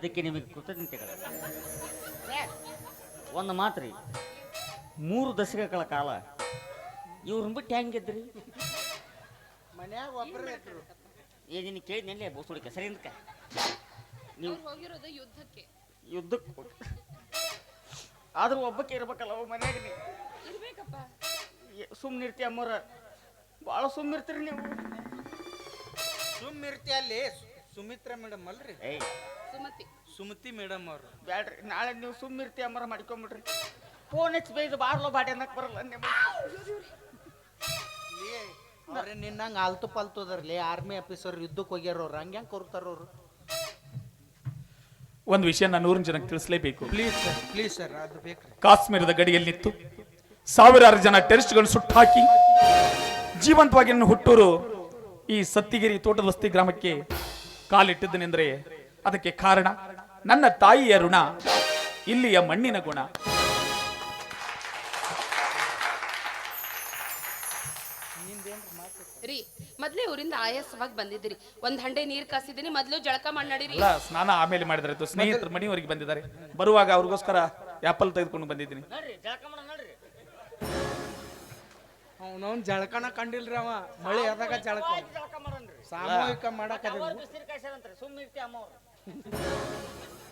ಮಾಡಿದ್ದಕ್ಕೆ ನಿಮಗೆ ಕೃತಜ್ಞತೆಗಳು. ಒಂದು ಮಾತ್ರಿ 3 ದಶಕಗಳ ಕಾಲ ಇವ್ರನ್ನ ಬಿಟ್ಟು ಹೆಂಗಿದ್ರಿ? ಮನ್ಯಾಗ ಒಬ್ಬರೇ ಇದ್ರು. ಏನೇನು ಕೇಳಿದ್ನೆಲ್ಲೇ ಬೋಸುಡಿಕೆ ಸರಿಯಿಂದ ನೀವು ಹೋಗಿರೋದು ಯುದ್ಧಕ್ಕೆ ಆದ್ರೂ ಒಬ್ಬಕ್ಕೆ ಇರ್ಬೇಕಲ್ಲ ಅವ ಮನ್ಯಾಗ ನೀವು ಇರ್ಬೇಕಪ್ಪ. ಸುಮ್ಮನಿರ್ತಿ ಅಮ್ಮವ್ರ, ಭಾಳ ಸುಮ್ಮಿರ್ತೀರಿ ನೀವು. ಸುಮ್ಮಿರ್ತಿ ಅಲ್ಲಿ ಸುಮಿತ್ರಾ ಮೇಡಮ್ ಅಲ್ರಿ? ಏಯ್ ಸುಮತಿ ಮೇಡಮ್ ಅವ್ರು. ಬ್ಯಾಡ್ರಿ, ನಾಳೆ ನೀವು ಸುಮ್ಮಿರ್ತಿ ಅಮ್ಮರ ಮಾಡ್ಕೊಂಬಿಡ್ರಿ. ಫೋನ್ ಹಚ್ಚಿ ಬೈದು ಬಾರ್ಲೋ ಬಾಡಿ ಅನ್ನಕ್ ಬರಲ್ಲ ನಿಮ್ಮ. ಅವ್ರೆ ನಿನ್ನಂಗ ಆಲ್ತು ಪಾಲ್ತು ಅದಾರ್ಲಿ, ಆರ್ಮಿ ಆಫೀಸರ್ ಯುದ್ಧಕ್ಕೆ ಹೋಗ್ಯಾರವ್ರು, ಹಂಗ್ಯಾಂಗ ಕೊರ್ತಾರವ್ರು. ಒಂದು ವಿಷಯ ನಾನು 100 ಜನಕ್ಕೆ ತಿಳಿಸಲೇಬೇಕು. ಪ್ಲೀಸ್ ಸರ್ ಅದು ಬೇಕ್ರಿ. ಕಾಶ್ಮೀರದ ಗಡಿಯಲ್ಲಿ ನಿಂತು ಸಾವಿರಾರು ಜನ ಟೆರರಿಸ್ಟ್ಗಳನ್ನು ಸುಟ್ಟಾಕಿ ಜೀವಂತವಾಗಿ ಹುಟ್ಟೂರು ಈ ಸತ್ತಿಗಿರಿ ತೋಟದ ವಸ್ತಿ ಗ್ರಾಮಕ್ಕೆ ಕಾಲಿಟ್ಟಿದ್ದನೆಂದರೆ ಅದಕ್ಕೆ ಕಾರಣ ನನ್ನ ತಾಯಿಯ ಋಣ, ಇಲ್ಲಿಯ ಮಣ್ಣಿನ ಗುಣ. ರೀ, ಮೊದ್ಲೇ ಊರಿಂದ ಆಯಾಸವಾಗಿ ಬಂದಿದ್ದೀರಿ. ಒಂದ್ ಹಂಡೆ ನೀರ್ ಕಾಸಿದ್ದೀನಿ, ಮೊದ್ಲು ಜಳಕ ಮಾಡಿ ನಡೀರಿ. ಅಲ್ಲ, ಸ್ನಾನ ಆಮೇಲೆ ಮಾಡಿದ್ರೆ ಸ್ನೇಹಿತರು ಮನೆಯವರಿಗೆ ಬಂದಿದ್ದಾರೆ. ಬರುವಾಗ ಅವ್ರಿಗೋಸ್ಕರ ಆಪಲ್ ತೆಗೆದುಕೊಂಡು ಬಂದಿದ್ದೀನಿ. ನೋಡ್ರಿ ಜಳಕ ಮಾಡ ನೋಡ್ರಿ. ಅವನವ್ನ ಜಳಕನ ಕಂಡಿಲ್ರಿ ಅವ. ಮಳೆ ಆದಾಗ ಜಳಕ ಜಳಕ ಮಾಡನ್ರಿ. ಸಾಮೂಹಿಕ ಮಾಡಕ ಬಿಸಿರು ಕಾಯ್ಸಾರಂತ್ರಿ, ಸುಮ್ಮಿರ್ತಿ ಅಮ್ಮವ್ರು.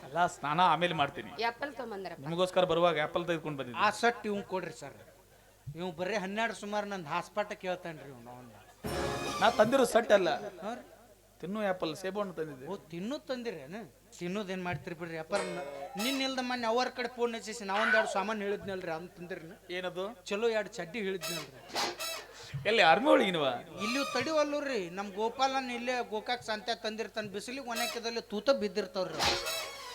ಅಲ್ಲ, ಸ್ನಾನ ಆಮೇಲೆ ಮಾಡ್ತೀನಿ. ಆಪಲ್ ತಗೊಂಬಂದ್ರಪ್ಪ. ನಿಮಗೋಸ್ಕರ ಬರುವಾಗ ಆಪಲ್ ತೆಗೆದುಕೊಂಡು ಬಂದಿದ್ದೀನಿ. ಆ ಸಟ್ ಇವ್ ಕೊಡ್ರಿ ಸರ್. ಇವ್ ಬರೀ 12 ಸುಮಾರು ನಂದು ಹಾಸ್ಪಾಟ ಕೇಳ್ತಾನ್ರಿ ಇವ್. ನಾ ತಂದಿರೋ ಸಟ್ ಅಲ್ಲ, ತಿನ್ನು ಆಪಲ್ ಸೇಬು ಹಣ್ಣು ತಂದಿದ್ದೆ. ಓ, ತಿನ್ನೋದು ತಂದಿರೇನು? ತಿನ್ನೋದೇನ್ ಮಾಡ್ತೀರಿ ಬಿಡ್ರಿ ಅಪ್ಪ. ನಿನ್ನೆಲ್ದ ಮೊನ್ನೆ ಅವರ ಕಡೆ ಫೋನ್ ಹಚ್ಚಿಸಿ ನಾವೊಂದೆರಡು ಸಾಮಾನು ಹೇಳಿದ್ನಲ್ರಿ, ಅಂತ ತಂದಿರಿ. ಏನದು? ಚಲೋ 2 ಚಡ್ಡಿ ಹೇಳಿದ್ನಲ್ರಿ. ಎಲ್ಲಿ ಆರ್ಮಿ ಒಳಗಿನವ? ಇಲ್ಲಿ ತಡಿವಲ್ಲೂರಿ. ನಮ್ ಗೋಪಾಲನ್ ಇಲ್ಲೇ ಗೋಕಾಕ್ ಸಂತೆ ತಂದಿರ್ತಾನ. ಬಿಸಿಲಿಗೆ ಒಣಕದಲ್ಲಿ ತೂತ ಬಿದ್ದಿರ್ತಾವ್ರಿ.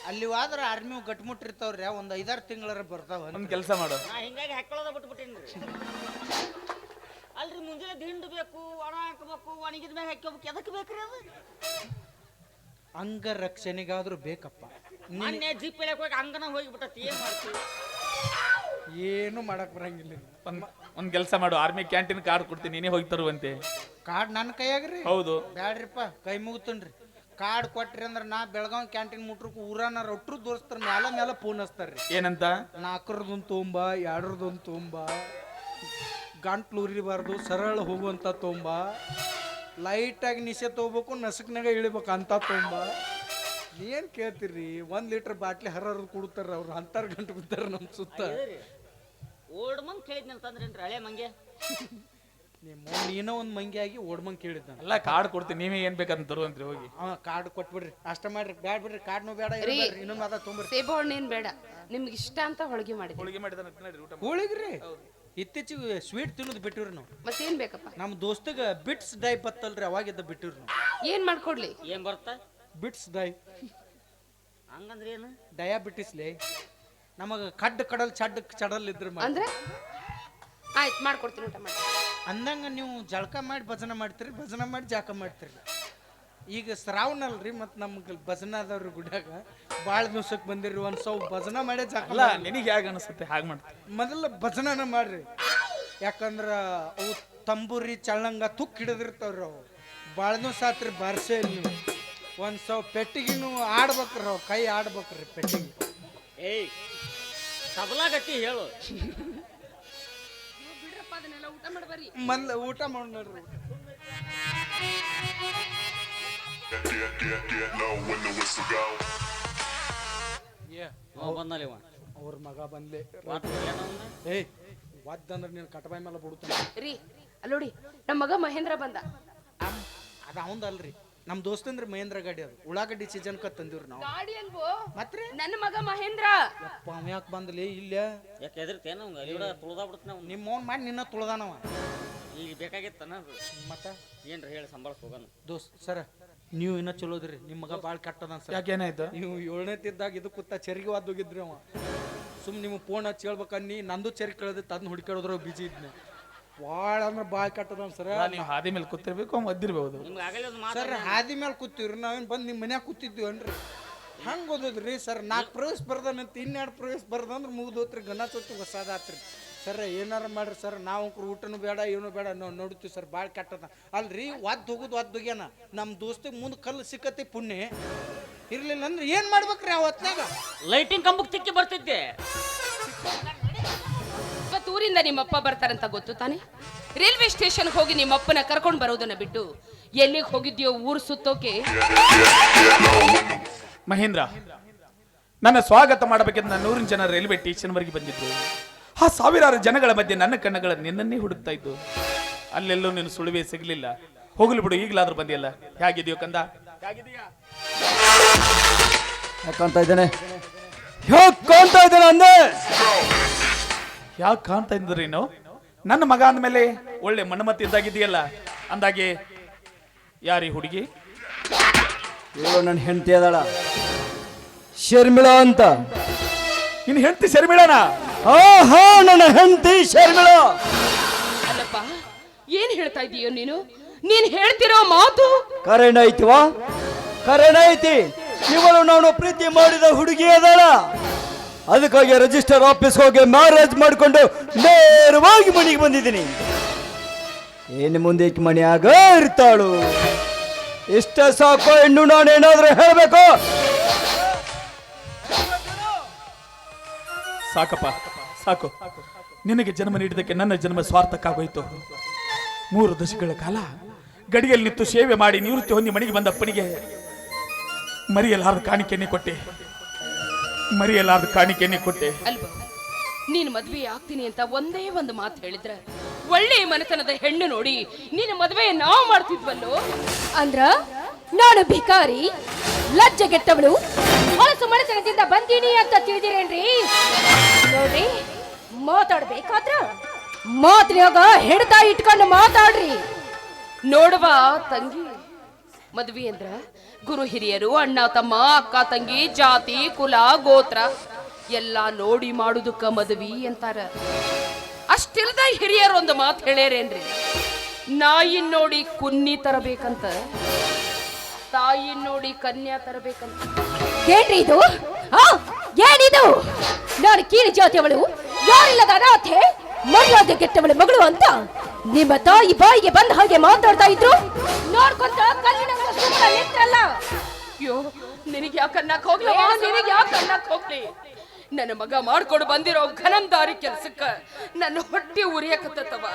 ಅಲ್ಲಿ ಹೋದ್ರೆ ಆರ್ಮಿ ಗಟ್ಮುಟ್ಟಿರ್ತಾವ್ರಿ. ಒಂದು 5-6 ತಿಂಗಳರ ಬರ್ತಾವ. ಒಂದು ಕೆಲಸ ಮಾಡು, ನಾ ಹಿಂಗಾಗಿ ಹಾಕೊಳ್ಳೋದ ಬಿಟ್ಬಿಟ್ಟೇನ್ರಿ. ಅಲ್ರಿ, ಮುಂಜಾನೆ ದಿಂಡು ಬೇಕು, ಒಣ ಹಾಕಬೇಕು, ಒಣಗಿದ ಮ್ಯಾಗ ಹಾಕೋಬೇಕು. ಎದಕ್ಕೆ ಬೇಕ್ರಿ ಅದು? ಅಂಗ ರಕ್ಷಣೆಗಾದ್ರೂ ಬೇಕಪ್ಪ. ಮೊನ್ನೆ ಜೀಪ್ ಇಳಕ್ ಹೋಗಿ ಅಂಗನ ಹೋಗಿಬಿಟ್ಟತಿ. ಏನ್ ಮಾಡ್ತೀವಿ? ಏನು ಮಾಡಕ್ ಬರಂಗಿಲ್ಲ. ಒಂದ್ ಕೆಲಸ ಮಾಡು, ಆರ್ಮಿ ಕ್ಯಾಂಟೀನ್ ಕಾರ್ಡ್ ಕೊಡ್ತೀನಿ, ನೀನೇ ಹೋಗಿ ತರುವಂತೆ. ಕಾರ್ಡ್ ನನ್ನ ಕೈಯಾಗ್ರಿ? ಹೌದು. ಬ್ಯಾಡ್ರಿಪ್ಪ, ಕೈ ಮುಗಿತನ್ರಿ. ಕಾರ್ಡ್ ಕೊಟ್ರಿ ಅಂದ್ರೆ ನಾ ಬೆಳಗಾವ್ ಕ್ಯಾಂಟೀನ್ ಮುಟ್ರಕ್ ಊರಾನ ರೊಟ್ರು ದೋಸ್ತರ ಮೇಲೆ ಫೋನ್ ಹಚ್ತಾರ್ರಿ. ಏನಂತ? 4ರದೊಂದು ತೊಂಬ, 2ರದೊಂದು ತೊಂಬ, ಗಂಟ್ಲು ಉರಿಬಾರ್ದು, ಸರಳ ಹೋಗುವಂತ ತೊಂಬ, ಲೈಟಾಗಿ ನಿಶೆ ತಗೋಬೇಕು, ನಸಕ್ನಾಗ ಇಳಿಬೇಕು ಅಂತ ತೊಂಬ. ಏನ್ ಕೇಳ್ತೀರಿ? 1 ಲೀಟರ್ ಬಾಟ್ಲಿ ಹರದು ಕುಡ್ತಾರ ಅವ್ರು. ಅಂತಾರ ಗಂಟು ಬಿದ್ದಾರ ನಮ್ ಸುತ್ತ. ಓಲ್ಡ್ ಮಂಗ್ ಕೇಳಿದ್ನಂತಂದ್ರೇನ್ರಿ ಹಳೆ ಮಂಗೆ? ನೀನೋ ಒಂದ್ ಮಂಗಿ ಆಗಿ ಓಡ್ಮಂಗ್ ಕೇಳಿದ್ದ. ಎಲ್ಲ ಕಾರ್ಡ್ ಕೊಡ್ತೀನಿ, ನೀವೇ ಏನ್ ಬೇಕಂತ ತರುವಂತ್ರಿ ಹೋಗಿ. ಕಾರ್ಡ್ ಕೊಟ್ಬಿಡ್ರಿ, ಅಷ್ಟ ಮಾಡ್ರಿ. ಬ್ಯಾಡ್ ಬಿಡ್ರಿ, ಕಾರ್ಡ್ನು ಬೇಡ, ಇನ್ನೊಂದು ಅದ ತೊಂಬರ್ರಿ. ಸೇಬು ಹಣ್ಣೇನ್ ಬೇಡ, ನಿಮ್ಗೆ ಇಷ್ಟ ಅಂತ ಹೋಳಿಗೆ ಮಾಡಿದ್ವಿ. ಹೋಳಿಗೆ ಮಾಡಿದ ಊಟ ಹೋಳಿಗ್ರಿ. ಇತ್ತೀಚಿಗೆ ಸ್ವೀಟ್ ತಿನ್ನೋದು ಬಿಟ್ಟಿವ್ರಿ ನಾವು. ಮತ್ತೇನ್ ಬೇಕಪ್ಪ? ನಮ್ಮ ದೋಸ್ತಗ ಬಿಟ್ಸ್ ಡೈ ಬತ್ತಲ್ರಿ, ಅವಾಗಿದ್ದ ಬಿಟ್ಟಿವ್ರಿ ನಾವು. ಏನ್ ಮಾಡ್ಕೊಡ್ಲಿ? ಏನ್ ಬರ್ತಾ? ಬಿಟ್ಸ್ ಡೈ ಹಂಗಂದ್ರೆ ಏನು? ಡಯಾಬಿಟಿಸ್ಲಿ. ನಮಗ ಕಡಲ್ ಚಡಲ್ ಇದ್ರ ಅಂದ್ರೆ ಆಯ್ತು, ಮಾಡ್ಕೊಡ್ತೀನಿ, ಊಟ ಮಾಡಿ. ಅಂದಂಗ ನೀವು ಜಳಕ ಮಾಡಿ ಭಜನೆ ಮಾಡ್ತೀರಿ, ಭಜನೆ ಮಾಡಿ ಜಾಕ ಮಾಡ್ತೀರಿ. ಈಗ ಶ್ರಾವಣ ಅಲ್ರಿ, ಮತ್ತು ನಮ್ಗೆ ಭಜನೆ ಆದವ್ರಿ ಗುಡ್ಯಾಗ. ಭಾಳ ದಿವ್ಸಕ್ಕೆ ಬಂದಿರಿ, ಒಂದು ಸ್ವಲ್ಪ ಭಜನೆ ಮಾಡೇ ಜಾಕ. ಅಲ್ಲ, ನಿನಗೆ ಹೇಗೆ ಅನಿಸುತ್ತೆ ಹಾಗೆ ಮಾಡ್ತೀನಿ. ಮೊದಲ ಭಜನೆನ ಮಾಡ್ರಿ. ಯಾಕಂದ್ರ ಅವು ತಂಬೂರಿ ಚಳ್ಳಂಗ ತುಕ್ ಹಿಡಿದಿರ್ತಾವ್ರಿ. ಅವು ಭಾಳ ದಿವ್ಸ ಆತ್ರಿ ಬಾರ್ಸೆ. ನೀವು ಒಂದು ಸ್ವಲ್ಪ ಪೆಟ್ಟಿಗಿನೂ ಆಡ್ಬೇಕ್ರಿ, ಅವು ಕೈ ಆಡ್ಬೇಕ್ರಿ ಪೆಟ್ಟಿಗೆ. ಏಯ್, ತಬಲಾ ಗಟ್ಟಿ ಹೇಳು. ಬಿಡ್ರಪ್ಪ, ಅದನ್ನೆಲ್ಲ ಊಟ ಮಾಡ್ಬರ್ರಿ. ಮೊದ್ಲು ಊಟ ಮಾಡಿ ನೋಡ್ರಿ. ಬಂದಲ್ಲಿ ಅವ್ರ ಮಗ ಬಂದ್ಲೆ. ಏನೋ ಏಯ್, ಒದ್ದಂದ್ರೆ ನೀನು ಕಟಬಾಯಿ ಮೇಲೆ ಬಿಡುತ್ತಾನೆ ರೀ. ಅಲ್ಲೋಡಿ, ನಮ್ಮ ಮಗ ಮಹೇಂದ್ರ ಬಂದ. ಅದು ಅವಂದಲ್ರಿ, ನಮ್ಮ ದೋಸ್ತಂದ್ರೆ ಮಹೇಂದ್ರ ಗಾಡಿ. ಅದು ಉಳ್ಳಾಗಡ್ಡಿ ಸೀಸನ್ ತಂದಿವ್ರಿ ನಾವು. ಗಾಡಿ ಅಲ್ವೋ, ಮತ್ತೆ ನನ್ನ ಮಗ ಮಹೇಂದ್ರ. ಯಪ್ಪ, ಅವ ಯಾಕೆ ಬಂದ್ಲಿ ಇಲ್ಲ? ಯಾಕೆ ಎದ್ರತೇನ ಅಲ್ಲಿಡ ತುಳ್ದಾ ಬಿಡ್ತ ನಾವು. ನಿಮ್ಮ ಅವ್ನ ಮಾಡಿ ನಿನ್ನ ತುಳ್ದಾನವ. ಈಗ ಬೇಕಾಗಿತ್ತನ ಅದು. ಮತ್ತ ಏನ್ರಿ ಹೇಳಿ ಸಂಬಳಕ್ಕೆ ಹೋಗೋಣ. ದೋಸ್ತ್ ಸರ, ನೀವು ಇನ್ನೂ ಚಲೋದ್ರಿ. ನಿಮ್ಮ ಮಗ ಭಾಳ ಕೆಟ್ಟದ ಸರ್. ಯಾಕೇನಾಯ್ತು? ನೀವು 7ನೇತಿದ್ದಾಗ ಇದು ಕೂತ ಚರಿಗೆ ಹೋಗಿದ್ರಿ ಅವ. ಸುಮ್ ನಿಮ್ಗೆ ಫೋನ್ ಹಚ್ಚಿ ಹೇಳ್ಬೇಕನ್ನಿ, ನಂದು ಚರಿಗೆ ಕೇಳಿದ್ರೆ ತದ್ನ ಹುಡುಕಾಡಿದ್ರು ಬಿಜಿ ಇದ್ನೆ. ಭಾಳ ಅಂದ್ರೆ ಭಾಳ ಕೆಟ್ಟದ ಸರ. ನೀವು ಹಾದಿ ಮೇಲೆ ಕೂತಿರ್ಬೇಕು, ಮದ್ದಿರ್ಬಹುದು. ನಿಮ್ಗೆ ಆಗಲೇ ಒಂದು ಮಾತು. ಸರ್, ಹಾದಿ ಮೇಲೆ ಕೂತೀವ್ರಿ, ನಾವೇನು ಬಂದು ನಿಮ್ಮ ಮನ್ಯಾಗ ಕೂತಿದ್ವಿ ಅನ್ರಿ. ಹಂಗೆ ಓದೋದ್ರಿ ಸರ್. 4 ಪ್ರವೇಶ ಬರ್ದಾನಂತ 2 ಪ್ರವೇಶ ಬರ್ದಂದ್ರೆ ಮುಗಿದೋತ್ರಿ. ಗನ ಚೊತ್ತು ಹೊಸಾದಾತ್ರಿ ಸರ್. ಏನಾರ ಮಾಡ್ರಿ ಸರ್, ನಾವು ಊಟನೂ ಬೇಡ ಏನೂ ಬೇಡ ನಾವು ನೋಡ್ತೀವಿ ಸರ್. ಭಾಳ ಕೆಟ್ಟದ ಅಲ್ರಿ. ಒದ್ದು ಹೋಗೋದು ಒದ್ದು ಹೋಗ್ಯಾನ. ನಮ್ಮ ದೋಸ್ತಿಗೆ ಮುಂದೆ ಕಲ್ಲು ಸಿಕ್ಕತಿ ಪುಣ್ಯ. ಇರ್ಲಿಲ್ಲ ಅಂದ್ರೆ ಏನ್ ಮಾಡ್ಬೇಕ್ರಿ ಆ ಹೊತ್ನಾಗ? ಲೈಟಿಂಗ್ ಕಂಬಕ್ಕೆ ತಿಕ್ಕಿ ಬರ್ತಿದ್ದೆ. ಇವತ್ತು ಊರಿಂದ ನಿಮ್ಮಪ್ಪ ಬರ್ತಾರಂತ ಗೊತ್ತು ತಾನೆ. ರೈಲ್ವೆ ಸ್ಟೇಷನ್ ಹೋಗಿ ನಿಮ್ಮಪ್ಪನ ಕರ್ಕೊಂಡು ಬರೋದನ್ನ ಬಿಟ್ಟು ಎಲ್ಲಿಗೆ ಹೋಗಿದ್ಯೋ ಊರು ಸುತ್ತೋಕೆ. ಮಹೇಂದ್ರ, ನನ್ನ ಸ್ವಾಗತ ಮಾಡಬೇಕೆಂದು ನಾನು 100 ಜನ ರೈಲ್ವೆ ಸ್ಟೇಷನ್ ವರೆಗೆ ಬಂದಿದ್ದು. ಆ ಸಾವಿರಾರು ಜನಗಳ ಮಧ್ಯೆ ನನ್ನ ಕಣ್ಣುಗಳ ನಿನ್ನನ್ನೇ ಹುಡುಕ್ತಾ ಇದ್ದು. ಅಲ್ಲೆಲ್ಲೂ ನೀನು ಸುಳಿವೆ ಸಿಗಲಿಲ್ಲ. ಹೋಗ್ಲಿ ಬಿಡು, ಈಗಲಾದ್ರೂ ಬಂದಿಯಲ್ಲ. ಹೇಗಿದೆಯೋ ಕಂದ? ಯಾಕಂತ ಇದ್ದೇನೆ ಅಂದೆ. ಯಾಕೆ ಕಾಣ್ತಾ ಇದ್ರೇನು? ನನ್ನ ಮಗ ಅಂದ್ಮೇಲೆ ಒಳ್ಳೆ ಮಣ್ಣಮತಿ ಇದ್ದಾಗಿದೆಯಲ್ಲ. ಅಂದಾಗೆ ಯಾರೀ ಹುಡುಗಿ? ಇವಳು ನನ್ನ ಹೆಂಡತಿ ಅದಾಳ, ಶರ್ಮಿಳಾ ಅಂತ. ನಿನ್ನ ಹೆಂಡತಿ ಶರ್ಮಿಳಾನ? ಹಾ, ನನ್ನ ಹೆಂಡತಿ ಶರ್ಮಿಳಾ. ಅಲ್ಲಪ್ಪ, ಏನ್ ಹೇಳ್ತಾ ಇದೀಯೋ ನೀನು? ನೀನ್ ಹೇಳ್ತಿರೋ ಮಾತು ಕರೆನ ಐತಿವಾ? ಕರೆನ ಐತಿ. ಇವಳು ನಾನು ಪ್ರೀತಿ ಮಾಡಿದ ಹುಡುಗಿ ಅದಾಳ. ಅದಕ್ಕಾಗಿ ರಿಜಿಸ್ಟರ್ ಆಫೀಸ್ ಹೋಗಿ ಮ್ಯಾರೇಜ್ ಮಾಡಿಕೊಂಡು ನೇರವಾಗಿ ಮನೆಗೆ ಬಂದಿದ್ದೀನಿ. ಏನು ಮುಂದೆ ಮನೆಯಾಗ ಇರ್ತಾಳು. ಇಷ್ಟ ಸಾಕು, ಇನ್ನು ನಾನೇನಾದ್ರೂ ಹೇಳಬೇಕು? ಸಾಕಪ್ಪ, ಸಾಕು. ನಿನಗೆ ಜನ್ಮ ನೀಡಿದ್ದಕ್ಕೆ ನನ್ನ ಜನ್ಮ ಸ್ವಾರ್ಥಕ್ಕಾಗೋಯ್ತು. 3 ದಶಕಗಳ ಕಾಲ ಗಡಿಯಲ್ಲಿ ನಿಂತು ಸೇವೆ ಮಾಡಿ ನಿವೃತ್ತಿ ಹೊಂದಿ ಮನೆಗೆ ಬಂದ ಅಪ್ಪನಿಗೆ ಮರೆಯಲಾರದ ಕಾಣಿಕೆಯನ್ನೇ ಕೊಟ್ಟೆ. ಅಲ್ವಾ, ನೀನ್ ಮದ್ವೆ ಆಗ್ತೀನಿ ಅಂತ ಒಂದೇ ಒಂದು ಮಾತು ಹೇಳಿದ್ರ ಒಳ್ಳೆ ಮನೆತನದ ಹೆಣ್ಣು ನೋಡಿ ನೀನು ಮದ್ವೆ ನಾವು ಮಾಡ್ತಿದ್ವಲ್ಲೋ. ಅಂದ್ರ ನಾನು ಭಿಕಾರಿ, ಲಜ್ಜೆಗೆಟ್ಟವಳು, ಹೊಲಸು ಮನೆತನದಿಂದ ಬಂದೀನಿ ಅಂತ ತಿಳಿದಿರೇನ್ರಿ? ನೋಡ್ರಿ, ಮಾತಾಡ್ಬೇಕಾದ್ರ ಮಾತಿನಾಗ ಹಿಡ್ತಾ ಇಟ್ಕೊಂಡು ಮಾತಾಡ್ರಿ. ನೋಡುವ ತಂಗಿ, ಮದ್ವೆ ಅಂದ್ರ ಗುರು ಹಿರಿಯರು, ಅಣ್ಣ ತಮ್ಮ, ಅಕ್ಕ ತಂಗಿ, ಜಾತಿ ಕುಲ ಗೋತ್ರ ಎಲ್ಲ ನೋಡಿ ಮಾಡುದಕ್ಕ ಮದ್ವಿ ಅಂತಾರ. ಅಷ್ಟಿಲ್ದ ಹಿರಿಯರು ಒಂದು ಮಾತು ಹೇಳ್ಯಾರೇನ್ರಿ, ನಾಯಿನ್ ನೋಡಿ ಕುನ್ನಿ ತರಬೇಕಂತ, ತಾಯಿನ್ ನೋಡಿ ಕನ್ಯಾ ತರಬೇಕಂತ. ಏನ್ರಿ ಇದು? ಏನಿದು? ನಾನು ಕೀಳು ಜಾತಿಯವಳು, ಯಾರಿಲ್ಲದ ಅನಾಥೆ, ಮರ್ಯಾದೆ ಕೆಟ್ಟವಳು ಮಗಳು ಅಂತ ನಿಮ್ಮ ತಾಯಿ ಬಾಯಿಗೆ ಬಂದ ಹಾಗೆ ಮಾತಾಡ್ತಾ ಇದ್ರು. ನೋಡ್ಕೊಂತ ಕಲ್ಲಿನ ನಿಂತ್ರಲ್ಲ. ಅಯ್ಯೋ, ನಿನಗೆ ಯಾಕೆ ಅನ್ನಕ್ ಹೋಗ್ಲಿ? ನಿನಗೆ ಯಾಕೆ ಅನ್ನಕ್ ಹೋಗ್ಲಿ? ನನ್ನ ಮಗ ಮಾಡ್ಕೊಂಡು ಬಂದಿರೋ ಘನಂದಾರಿ ಕೆಲ್ಸಕ್ಕ ನನ್ನ ಹೊಟ್ಟೆ ಉರಿಯಕತ್ತವ.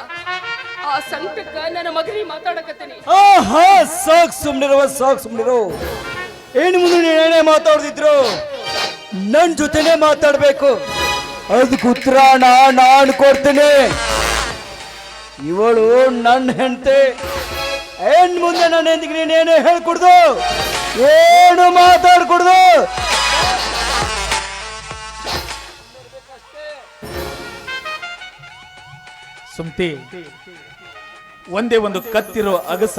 ಆ ಸಂಕಟಕ್ಕ ನನ್ನ ಮಗನಿ ಮಾತಾಡಕತ್ತೀನಿ. ಸಾಕ್ ಸುಮ್ನಿರೋ. ಏನು ಮುಂದೆ ನೀನೇ ಮಾತಾಡ್ತಿದ್ರು, ನನ್ ಜೊತೆನೆ ಮಾತಾಡ್ಬೇಕು. ಅದಕ್ಕೆ ಉತ್ತರ ನಾನು ಕೊಡ್ತೀನಿ. ಇವಳು ನನ್ನ ಹೆಂಡತಿ. ಏನ್ ಮುಂದೆ ನನ್ನ ಹೆಂಡತಿಗೆ ನೀನೇನೇ ಹೇಳ್ಕೊಡ್ದು, ಏನು ಮಾತಾಡ್ಕೊಡ್ದು. ಸುಮ್ತಿ, ಒಂದೇ ಒಂದು ಕತ್ತಿರೋ ಅಗಸ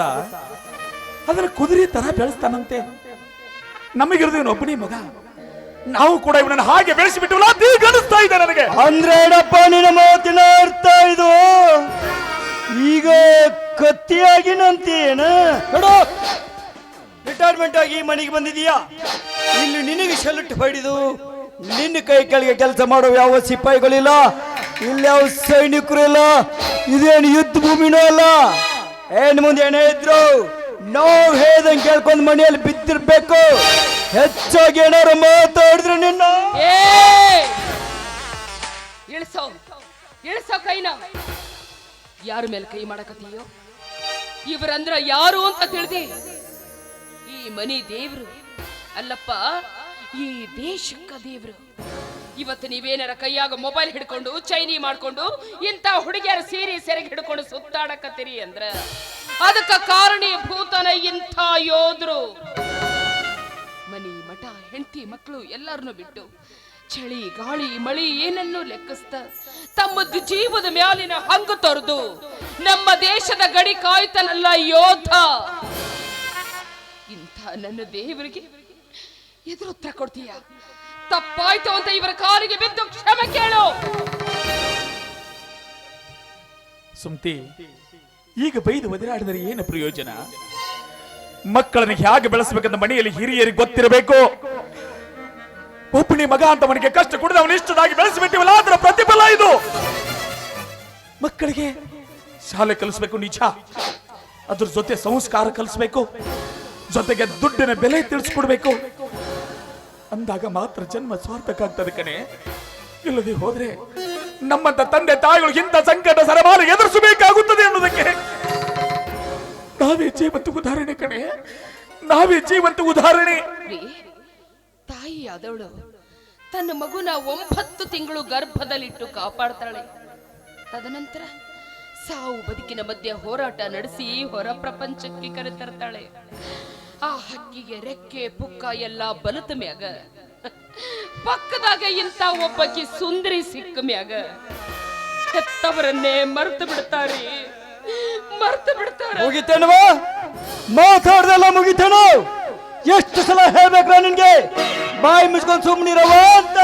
ಅದರ ಕುದುರೆ ತರ ಬೆಳೆಸ್ತಾನಂತೆ. ನಮಗಿರೋದು ಇವನು ಒಬ್ಬನೇ ಮಗ, ನಾವು ಕೂಡ ಇವನನ್ನು ಹಾಗೆ ಬೆಳೆಸಿಬಿಟ್ಟು ಅನಿಸ್ತಾ ಇದೆ ನನಗೆ. ಅಂದ್ರೆ ಏನಪ್ಪ ನಿನ್ನ ಮಾತಿನ ಅರ್ಥ? ಇದು ಈಗ ಕತ್ತಿಯಾಗಿ ನಂತೀಯೇನ? ನೋಡು, ರಿಟೈರ್ಮೆಂಟ್ ಆಗಿ ಮನೆಗೆ ಬಂದಿದೀಯಾ. ಇಲ್ಲಿ ನಿನಗೆ ಶೆಲ್ಟ್ ಹೊಡಿದು ನಿನ್ನ ಕೈ ಕೆಳಗೆ ಕೆಲಸ ಮಾಡೋ ಯಾವ ಸಿಪಾಯಿಗಳಿಲ್ಲ, ಇಲ್ಲಿ ಯಾವ ಸೈನಿಕರು ಇಲ್ಲ. ಇದೇನು ಯುದ್ಧ ಭೂಮಿನೂ ಅಲ್ಲ. ಏನ್ ಮುಂದೆ ಏನೇ ಇದ್ರು ನಾವು ಹೇಳ್ದಂಗೆ ಕೇಳ್ಕೊಂಡು ಮನೆಯಲ್ಲಿ ಬಿದ್ದಿರ್ಬೇಕು. ಹೆಚ್ಚಾಗಿ ಏನಾರು ಮಾತಾಡಿದ್ರೆ ನಿನ್ನ ಇಳಿಸೋ ಕೈನ. ಯಾರ ಮೇಲೆ ಕೈ ಮಾಡಕತ್ತೀಯೋ? ಇವರಂದ್ರ ಯಾರು ಅಂತ ತಿಳಿದಿ? ಈ ಮನಿ ದೇವ್ರು ಅಲ್ಲಪ್ಪ, ಈ ದೇಶಕ್ಕ ದೇವ್ರು. ಇವತ್ತು ನೀವೇನಾರ ಕೈಯಾಗ ಮೊಬೈಲ್ ಹಿಡ್ಕೊಂಡು ಚೈನಿ ಮಾಡ್ಕೊಂಡು ಇಂಥ ಹುಡುಗಿಯರ ಸೀರೆ ಸೆರೆಗೆ ಹಿಡ್ಕೊಂಡು ಸುತ್ತಾಡಕತ್ತೀರಿ ಅಂದ್ರ ಅದಕ್ಕ ಕಾರಣೀಭೂತನ ಇಂಥ ಯೋಧರು. ಮನಿ ಮಠ ಹೆಂಡತಿ ಮಕ್ಕಳು ಎಲ್ಲರನ್ನು ಬಿಟ್ಟು ಚಳಿ ಗಾಳಿ ಮಳಿ ಏನನ್ನೂ ಲೆಕ್ಕಿಸ್ತ ತಮ್ಮದು ಜೀವದ ಮ್ಯಾಲಿನ ಹಂಗು ತೊರೆದು ನಮ್ಮ ದೇಶದ ಗಡಿ ಕಾಯ್ತನಲ್ಲ ಯೋಧ. ಇಂಥ ನನ್ನ ದೇವರಿಗೆ ಎದುರುತ್ತರ ಕೊಡ್ತೀಯ? ತಪ್ಪಾಯ್ತು ಅಂತ ಇವರ ಕಾಲಿಗೆ ಬಿದ್ದು ಕ್ಷಮೆ ಕೇಳು. ಸುಮ್ತಿ, ಈಗ ಬೈದು ಒದರಾಡಿದರೆ ಏನು ಪ್ರಯೋಜನ? ಮಕ್ಕಳನ್ನು ಹೇಗೆ ಬೆಳೆಸಬೇಕಂತ ಮನೆಯಲ್ಲಿ ಹಿರಿಯರಿಗೆ ಗೊತ್ತಿರಬೇಕು. ಒಬ್ಬನಿ ಮಗ ಅಂತ ಅವನಿಗೆ ಕಷ್ಟ ಕೊಡದೆ ಅವನು ಇಷ್ಟದಾಗಿ ಬೆಳೆಸಿಬಿಟ್ಟಿವಲ್ಲ, ಅದರ ಪ್ರತಿಫಲ ಇದು. ಮಕ್ಕಳಿಗೆ ಶಾಲೆ ಕಲಿಸ್ಬೇಕು ನಿಜ, ಅದ್ರ ಜೊತೆ ಸಂಸ್ಕಾರ ಕಲಿಸ್ಬೇಕು, ಜೊತೆಗೆ ದುಡ್ಡಿನ ಬೆಲೆ ತಿಳಿಸ್ಕೊಡ್ಬೇಕು. ಅಂದಾಗ ಮಾತ್ರ ಜನ್ಮ ಸಾರ್ಥಕಾಗ್ತದೆ ಕಣೆ. ಇಲ್ಲದೆ ಹೋದ್ರೆ ನಮ್ಮಂತ ತಂದೆ ತಾಯಿಗಳು ಇಂಥ ಸಂಕಟ ಸರಮಾಲೆ ಎದುರಿಸಬೇಕಾಗುತ್ತದೆ ಅನ್ನೋದಕ್ಕೆ ನಾವೇ ಜೀವಂತ ಉದಾಹರಣೆ ಕಣೆ, ನಾವೇ ಜೀವಂತ ಉದಾಹರಣೆ. ರೀ, ತಾಯಿಯಾದವಳು ತನ್ನ ಮಗುನ 9 ತಿಂಗಳು ಗರ್ಭದಲ್ಲಿಟ್ಟು ಕಾಪಾಡ್ತಾಳೆ. ತದನಂತರ ಸಾವು ಬದುಕಿನ ಮಧ್ಯೆ ಹೋರಾಟ ನಡೆಸಿ ಹೊರ ಪ್ರಪಂಚಕ್ಕೆ ಕರೆತರ್ತಾಳೆ. ಆ ಹಕ್ಕಿಗೆ ರೆಕ್ಕೆ ಪುಕ್ಕ ಎಲ್ಲ ಬಲತ ಮ್ಯಾಗ ಪಕ್ಕದಾಗ ಇಂಥ ಒಬ್ಬಕಿ ಸುಂದರಿ ಸಿಕ್ಕ ಮ್ಯಾಗ ಹೆತ್ತವರನ್ನೇ ಮರ್ತು ಬಿಡ್ತಾರೆ. ಮುಗಿತೇನವ? ಮಾತಾಡ್ದೆಲ್ಲ ಮುಗಿತೇನು? ಎಷ್ಟು ಸಲ ಹೇಳ್ಬೇಕ್ರ ನಿನ್ಗೆ ಬಾಯಿ ಮುಚ್ಕೊಂಡು ಸುಮ್ಮನಿರವ ಅಂತ?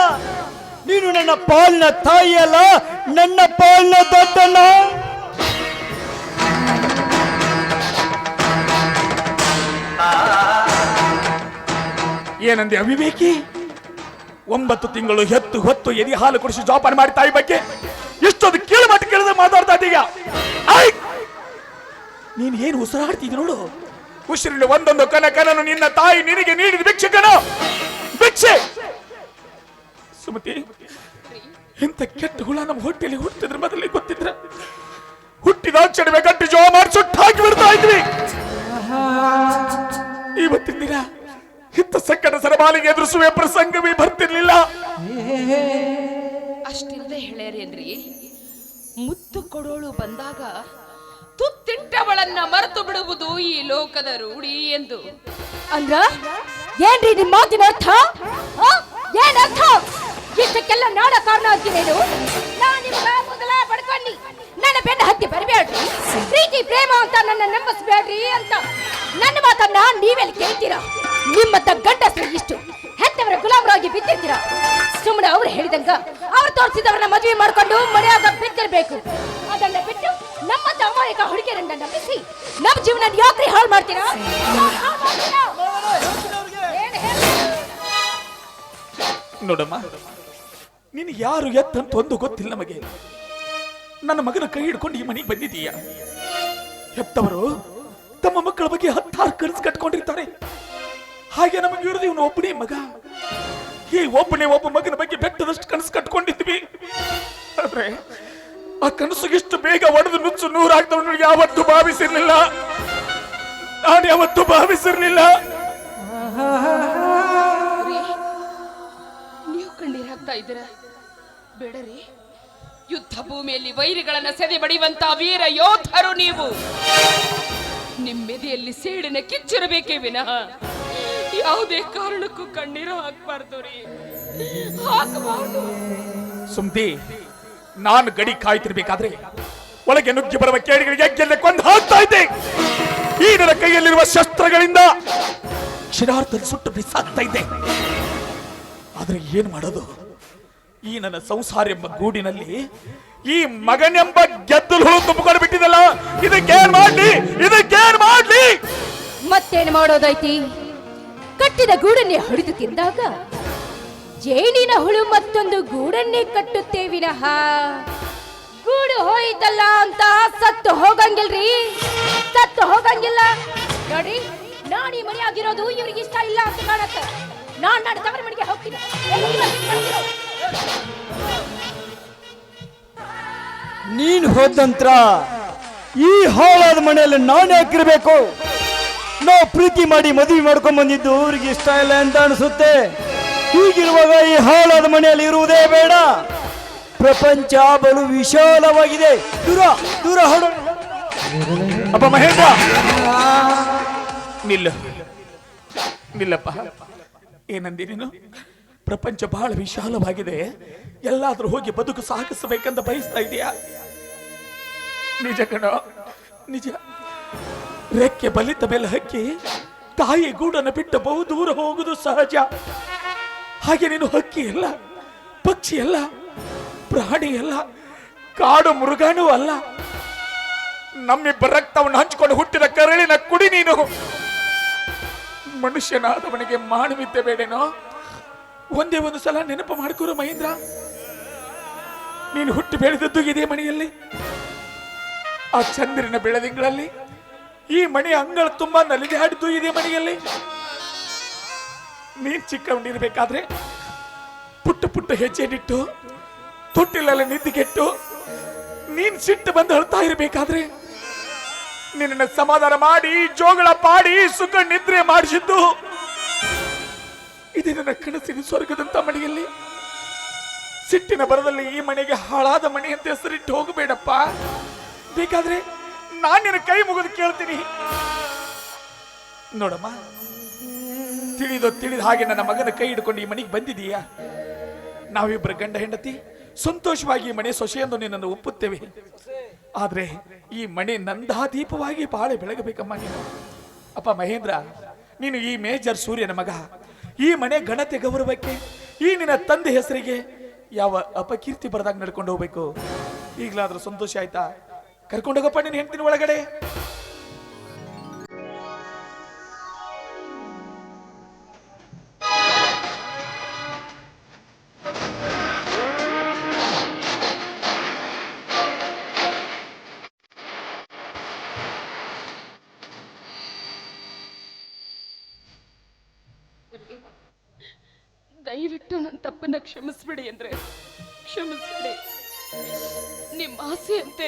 ನೀನು ನನ್ನ ಪಾಲಿನ ತಾಯಿ ಅಲ್ಲ, ನನ್ನ ಪಾಲಿನ ದೊಡ್ಡಣ್ಣ. ಏನಂದೆ ಅವಿವೇಕಿ? 9 ತಿಂಗಳು ಹೆತ್ತು ಹೊತ್ತು ಎದಿ ಹಾಲು ಕುಡಿಸಿ ಜೋಪಾನ ಮಾಡಿ ತಾಯಿ ಬಗ್ಗೆ ಎಷ್ಟೊಂದು ಕೇಳು ಮಾತು ಕೇಳದೆ ಮಾತಾಡ್ತಾ ಇದ್ದೀಯ. ನೀನು ಏನು ಉಸಿರಾಡ್ತಿದ್ದಿ ನೋಡು. ಉಸಿರಿನ ಒಂದೊಂದು ಕನನು ನಿನ್ನ ತಾಯಿ ನಿನಗೆ ನೀಡಿದ ಭಿಕ್ಷೆ ಕಣ, ಭಿಕ್ಷೆ. ಸುಮತಿ, ಇಂಥ ಕೆಟ್ಟ ಹುಳ ನಮ್ಮ ಹೊಟ್ಟೆಯಲ್ಲಿ ಹುಟ್ಟಿದ್ರ ಮೊದಲೇ ಗೊತ್ತಿದ್ರ ಹುಟ್ಟಿದ ಕ್ಷಣವೇ ಗಟ್ಟಿ ಜೋ ಮಾಡಿ ಸುಟ್ಟು ಹಾಕಿ ಬಿಡ್ತಾ ಇದ್ವಿ. ಇವತ್ತಿನ ದಿನ ಇಂಥ ಸಂಕಟ ಸರಮಾಲಿಗೆ ಎದುರಿಸುವ ಪ್ರಸಂಗವೇ ಬರ್ತಿರ್ಲಿಲ್ಲ. ಅಷ್ಟಿಲ್ಲದೆ ಹೇಳ್ಯಾರೇನ್ರಿ, ಮುತ್ತು ಕೊಡೋಳು ಬಂದಾಗ ತುತ್ತಿಟ್ಟವಳನ್ನ ಮರೆತು ಬಿಡುವುದು ಈ ಲೋಕದ ರೂಢಿ ಎಂದು. ಅಂದ್ರ ಏನ್ರಿ ನಿಮ್ ಮಾತಿನ ಅರ್ಥ? ಏನ್ ಅರ್ಥ? ಇಷ್ಟಕ್ಕೆಲ್ಲ ನಾಡ ಕಾರಣ ಅಂತೀನೇನು? ನಾನು ನಿಮ್ಗ ಮೊದಲ ಬಡ್ಕೊಂಡಿ ನನ್ನ ಬೆನ್ನ ಹತ್ತಿ ಬರಬೇಡ್ರಿ, ಪ್ರೀತಿ ಪ್ರೇಮ ಅಂತ ನನ್ನ ನಂಬಿಸ್ಬೇಡ್ರಿ ಅಂತ ನನ್ನ ಮಾತನ್ನ ನೀವೆಲ್ಲಿ ಕೇಳ್ತೀರಾ? ನಿಮ್ಮತ್ತ ಗಂಡಸರು ಇಷ್ಟು ಹೆತ್ತವರ ಗುಲಾಮರಾಗಿ ಬಿದ್ದಿರ್ತೀರಾ? ಸುಮ್ಮನೆ ಅವ್ರು ಹೇಳಿದಂಗ ಅವ್ರು ತೋರಿಸಿದವ್ರನ್ನ ಮದುವೆ ಮಾಡ್ಕೊಂಡು ಮನೆಯಾಗ ಬಿದ್ದಿರ್ಬೇಕು. ಅದನ್ನ ಬಿಟ್ಟು ನಮ್ಮಂತ ಅಮಾಯಕ ಹುಡುಗಿಯರನ್ನ ನಂಬಿಸಿ ನಮ್ಮ ಜೀವನ ಯಾಕ್ರಿ ಹಾಳು ಮಾಡ್ತೀರಾ? ನೋಡಮ್ಮ, ನೀನು ಯಾರು ಎತ್ತಂತ ಒಂದು ಗೊತ್ತಿಲ್ಲ ನಮಗೆ. ನನ್ನ ಮಗನ ಕೈ ಹಿಡ್ಕೊಂಡು ಈ ಮನೆಗೆ ಬಂದಿದ್ದೀಯ. ಹೆತ್ತವರು ತಮ್ಮ ಮಕ್ಕಳ ಬಗ್ಗೆ 10 ಕನಸು ಕಟ್ಕೊಂಡಿರ್ತಾರೆ. ಹಾಗೆ ನಮಗೆ ಇರೋದು ಇವನು ಒಬ್ಬನೇ ಮಗ. ಈ ಒಬ್ಬ ಮಗನ ಬಗ್ಗೆ ಬೆಟ್ಟದಷ್ಟು ಕನಸು ಕಟ್ಕೊಂಡಿದ್ವಿ. ಆದ್ರೆ ಆ ಕನಸಿಗೆ ಇಷ್ಟು ಬೇಗ ಒಡೆದು ನುಚ್ಚು ನೂರಾಗ್ತವ ಯಾವತ್ತೂ ಭಾವಿಸಿರ್ಲಿಲ್ಲ. ನಾನು ಯಾವತ್ತೂ ಭಾವಿಸಿರ್ಲಿಲ್ಲ. ನೀವು ಕಣ್ಣೀರಾಗ್ತಾ ಇದ್ದೀರ? ಬೇಡರಿ, ಯುದ್ಧ ಭೂಮಿಯಲ್ಲಿ ವೈರಿಗಳನ್ನ ಸೆದೆ ಬಡಿಯುವಂತ ವೀರ ಯೋಧರು ನೀವು. ನಿಮ್ಮೆದೆಯಲ್ಲಿ ಸೇಡಿನ ಕಿಚ್ಚಿರಬೇಕೇ ವಿನಃ ಯಾವುದೇ ಕಾರಣಕ್ಕೂ ಕಣ್ಣೀರು ಹಾಕಬಾರ್ದು ರೀ, ಹಾಕಬಾರ್ದು. ಸುಮ್ತಿ, ನಾನು ಗಡಿ ಕಾಯ್ತಿರ್ಬೇಕಾದ್ರೆ ಒಳಗೆ ನುಗ್ಗಿ ಬರುವ ಕೇಡಿಗಳಿಗೆ ಗೆಲ್ಲೆ ಕೊಂದು ಹಾಕ್ತಾ ಇದ್ದೆ. ಈ ನನ್ನ ಕೈಯಲ್ಲಿರುವ ಶಸ್ತ್ರಗಳಿಂದ ಕ್ಷಣಾರ್ಧದಲ್ಲಿ ಸುಟ್ಟು ಬಿಸಾಕ್ತಾ ಇದ್ದೆ. ಆದ್ರೆ ಏನ್ ಮಾಡೋದು? ಈ ನನ್ನ ಸಂಸಾರ ಎಂಬ ಗೂಡಿನಲ್ಲಿ ಈ ಮಗನೆಂಬ ಗೆದ್ದಲು ಹುಳು ತುಂಬಿಕೊಂಡು ಬಿಟ್ಟಿದಲ್ಲ. ಇದಕ್ಕೇನ್ ಮಾಡ್ಲಿ? ಮತ್ತೇನು ಮಾಡೋದೈತಿ? ಕಟ್ಟಿದ ಗೂಡನ್ನೇ ಹೊಡೆದು ತಿಂದಾಗ ಜೇನಿನ ಹುಳು ಮತ್ತೊಂದು ಗೂಡನ್ನೇ ಕಟ್ಟುತ್ತೇ ವಿನಃ ಗೂಡು ಹೋಯ್ತಲ್ಲ ಅಂತ ಸತ್ತು ಹೋಗಂಗಿಲ್ರಿ, ಸತ್ತು ಹೋಗಂಗಿಲ್ಲ. ನೋಡಿ, ನಾನು ಈ ಮನೆ ಆಗಿರೋದು ಇವ್ರಿಗೆ ಇಷ್ಟ ಇಲ್ಲ ಅಂತ ಕಾಣತ್ತೆ. ನಾನು ತವರ ಮನೆಗೆ ಹೋಗ್ತೀನಿ. ನೀನ್ ಹೋದಂತ್ರ ಈ ಹಾಳಾದ ಮನೆಯಲ್ಲಿ ನಾನು ಯಾಕಿರ್ಬೇಕು? ನಾವು ಪ್ರೀತಿ ಮಾಡಿ ಮದುವೆ ಮಾಡ್ಕೊಂಡ್ ಬಂದಿದ್ದು ಅವ್ರಿಗೆ ಇಷ್ಟ ಇಲ್ಲ ಅಂತ ಅನಿಸುತ್ತೆ. ಹೀಗಿರುವಾಗ ಈ ಹಾಳಾದ ಮನೆಯಲ್ಲಿ ಇರುವುದೇ ಬೇಡ. ಪ್ರಪಂಚ ಬಲು ವಿಶಾಲವಾಗಿದೆ. ದೂರ ಹೊಡ. ಅಪ್ಪ ಮಹೇಂದ್ರ, ನಿಲ್ಲಪ್ಪ. ಏನಂದಿ ನೀನು? ಪ್ರಪಂಚ ಬಹಳ ವಿಶಾಲವಾಗಿದೆ, ಎಲ್ಲಾದ್ರೂ ಹೋಗಿ ಬದುಕು ಸಾಗಿಸಬೇಕಂತ ಬಯಸ್ತಾ ಇದೆಯಾ? ನಿಜ ಕಣೋ, ನಿಜ. ರೆಕ್ಕೆ ಬಲಿತ ಮೇಲೆ ಹಕ್ಕಿ ತಾಯಿ ಗೂಡನ್ನು ಬಿಟ್ಟು ಬಹು ದೂರ ಹೋಗುವುದು ಸಹಜ. ಹಾಗೆ ನೀನು ಹಕ್ಕಿ ಅಲ್ಲ, ಪಕ್ಷಿ ಅಲ್ಲ, ಪ್ರಾಣಿ ಅಲ್ಲ, ಕಾಡು ಮೃಗಾನೂ ಅಲ್ಲ. ನಮ್ಮಿಬ್ಬರ ರಕ್ತವನ್ನು ಹಂಚಿಕೊಂಡು ಹುಟ್ಟಿದ ಕರಳಿನ ಕುಡಿ ನೀನು. ಮನುಷ್ಯನಾದವನಿಗೆ ಮಾನವಿದ್ದೆ ಬೇಡೇನೋ? ಒಂದೇ ಒಂದು ಸಲ ನೆನಪು ಮಾಡ್ಕೊರು ಮಹೇಂದ್ರ. ನೀನು ಹುಟ್ಟಿ ಬೆಳೆದದ್ದು ಇದೇ ಮನೆಯಲ್ಲಿ, ಆ ಚಂದ್ರನ ಬೆಳದಿಂಗಳಲ್ಲಿ. ಈ ಮನೆ ಅಂಗಳ ತುಂಬಾ ನಲಿದಾಡಿದ್ದು ಇದೇ ಮನೆಯಲ್ಲಿ. ನೀನ್ ಚಿಕ್ಕವನಿರ್ಬೇಕಾದ್ರೆ ಪುಟ್ಟ ಪುಟ್ಟ ಹೆಜ್ಜೆ ನಿಟ್ಟು ತೊಟ್ಟಿಲೆಲ್ಲ ನಿದ್ದಿಗೆಟ್ಟು ನೀನ್ ಸಿಟ್ಟು ಬಂದು ಅಳ್ತಾ ಇರಬೇಕಾದ್ರೆ ನಿನ್ನ ಸಮಾಧಾನ ಮಾಡಿ ಜೋಗಳ ಪಾಡಿ ಸುಖ ನಿದ್ರೆ ಮಾಡಿಸಿದ್ದು ಇದು ನನ್ನ ಕನಸಿನ ಸ್ವರ್ಗದಂತ ಮನೆಯಲ್ಲಿ. ಸಿಟ್ಟಿನ ಬರದಲ್ಲಿ ಈ ಮನೆಗೆ ಹಾಳಾದ ಮನೆ ಅಂತ ಹೆಸರಿಟ್ಟು ಹೋಗಬೇಡಪ್ಪ. ಬೇಕಾದ್ರೆ ನಾನು ನಿನ್ನ ಕೈ ಮುಗಿದು ಕೇಳ್ತೀನಿ. ನೋಡಮ್ಮ, ತಿಳಿದ ಹಾಗೆ ನನ್ನ ಮಗನ ಕೈ ಹಿಡ್ಕೊಂಡು ಈ ಮನೆಗೆ ಬಂದಿದೀಯಾ? ನಾವಿಬ್ಬರ ಗಂಡ ಹೆಂಡತಿ ಸಂತೋಷವಾಗಿ ಈ ಮನೆ ಸೊಸೆಯೆಂದು ನಿನ್ನನ್ನು ಒಪ್ಪುತ್ತೇವೆ. ಆದ್ರೆ ಈ ಮನೆ ನಂದಾದೀಪವಾಗಿ ಬಾಳೆ ಬೆಳಗಬೇಕಮ್ಮ ನೀನು. ಅಪ್ಪ ಮಹೇಂದ್ರ, ನೀನು ಈ ಮೇಜರ್ ಸೂರ್ಯನ ಮಗ. ಈ ಮನೆ ಘನತೆ ಗೌರವಕ್ಕೆ ಈ ನಿನ್ನ ತಂದೆ ಹೆಸರಿಗೆ ಯಾವ ಅಪಕೀರ್ತಿ ಬರದಾಗ ನಡ್ಕೊಂಡು ಹೋಗ್ಬೇಕು. ಈಗಲಾದ್ರೂ ಸಂತೋಷ ಆಯ್ತಾ? ಕರ್ಕೊಂಡೋಗಪ್ಪ ನೀನು ಹೆಂಡ್ತಿನ ಒಳಗಡೆ. ದಯವಿಟ್ಟು ನನ್ನ ತಪ್ಪನ್ನ ಕ್ಷಮಿಸ್ಬಿಡಿ ಅಂದ್ರೆ ಕ್ಷಮಿಸ್ಬಿಡಿ. ನಿಮ್ಮ ಆಸೆಯಂತೆ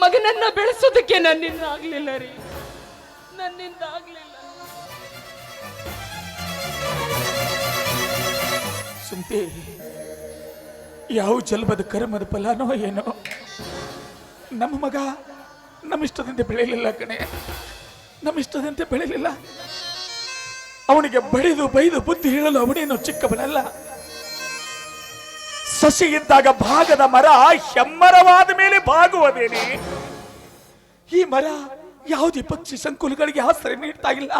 ಮಗನನ್ನ ಬೆಳೆಸೋದಕ್ಕೆ ನನ್ನಿಂದ ಆಗ್ಲಿಲ್ಲ ರೀ, ನನ್ನಿಂದ ಆಗ್ಲಿಲ್ಲ. ಸುಮ್ತಿ, ಯಾವ ಜನ್ಮದ ಕರ್ಮದ ಫಲನೋ ಏನೋ ನಮ್ಮ ಮಗ ನಮ್ಮಿಷ್ಟದಂತೆ ಬೆಳೆಯಲಿಲ್ಲ ಕಣೆ, ನಮ್ಮಿಷ್ಟದಂತೆ ಬೆಳೆಯಲಿಲ್ಲ. ಅವನಿಗೆ ಬಡಿದು ಬೈದು ಬುದ್ಧಿ ಹೇಳಲು ಅವನೇನು ಚಿಕ್ಕವನಲ್ಲ. ಸಸಿ ಇದ್ದಾಗ ಭಾಗದ ಮರ ಹೆಮ್ಮರವಾದ ಮೇಲೆ ಬಾಗುವುದೇನೆ. ಈ ಮರ ಯಾವುದೇ ಪಕ್ಷಿ ಸಂಕುಲಗಳಿಗೆ ಆಶ್ರಯ ನೀಡ್ತಾ ಇಲ್ಲ.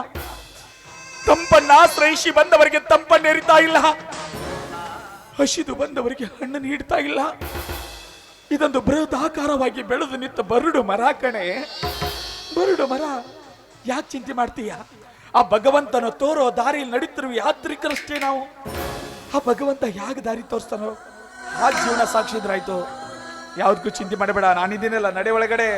ತಂಪನ್ನ ಆಶ್ರಯಿಸಿ ಬಂದವರಿಗೆ ತಂಪನ್ನೇರಿತಾ ಇಲ್ಲ. ಹಸಿದು ಬಂದವರಿಗೆ ಹಣ್ಣು ನೀಡ್ತಾ ಇಲ್ಲ. ಇದೊಂದು ಬೃಹದಾಕಾರವಾಗಿ ಬೆಳೆದು ನಿಂತ ಬರಡು ಮರ ಕಣೆ, ಬರಡು ಮರ. ಯಾಕೆ ಚಿಂತೆ ಮಾಡ್ತೀಯ? ಆ ಭಗವಂತನ ತೋರೋ ದಾರಿಯಲ್ಲಿ ನಡೀತಿರುವ ಯಾತ್ರಿಕರಷ್ಟೇ ನಾವು. ಆ ಭಗವಂತ ಯಾಕೆ ದಾರಿ ತೋರಿಸ್ತಾನೋ ಆ ಜೀವನ ಸಾಕ್ಷಿದ್ರಾಯ್ತು. ಯಾವ್ದಕ್ಕೂ ಚಿಂತೆ ಮಾಡಬೇಡ, ನಾನಿದ್ದೀನಲ್ಲ, ನಡೆ ಒಳಗಡೆ.